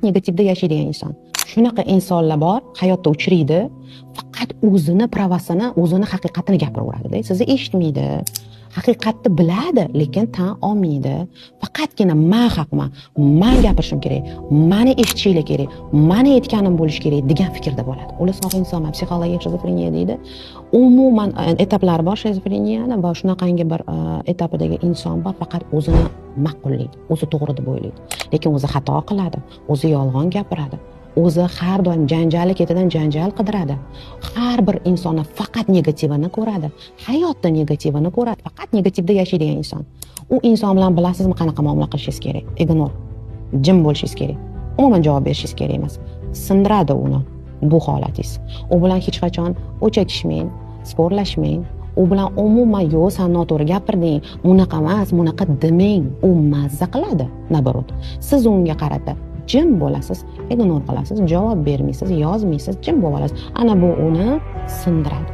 negativda yashaydigan inson. Shunaqa insonlar bor, hayotda uchraydi, faqat o'zini pravasini, o'zini haqiqatini gapiraveradi. Sizni eshitmaydi. Haqiqatni biladi, lekin tan olmaydi. Faqatgina men haqman, men gapirishim kerak, meni eshitishinglar kerak, meni aytganim bo'lish kerak degan fikrda bo'ladi. Ular sog' insonlar, psixologik shizofreniya deydi. Umuman etaplari bor shizofreniyani va shunaqangi bir etapidagi inson bor, faqat o'zini ma'qullaydi, o'zi to'g'ri deb o'ylaydi. Lekin o'zi xato qiladi, o'zi yolg'on gapiradi. O'zi har doim janjali ketidan janjal qidiradi. Har bir insonni faqat negativini ko'radi. Hayotda negativini ko'radi. Faqat negativda yashaydigan inson. U inson bilan bilasizmi qanaqa muomala qilishingiz kerak? Ignor. Jim bo'lishingiz kerak. Umuman javob berishingiz kerak emas. Sindiradi uni bu holatingiz. U bilan hech qachon o'chakishmang, sporlashmang. U bilan umuman yo'q, sen noto'g'ri gapirding, bunaqa emas, bunaqa demang. U mazza qiladi, nabarot. Siz unga qarata jim bo'lasiz, ignor qilasiz, javob bermaysiz, yozmaysiz, jim bo'lasiz. Ana bu uni sindiradi.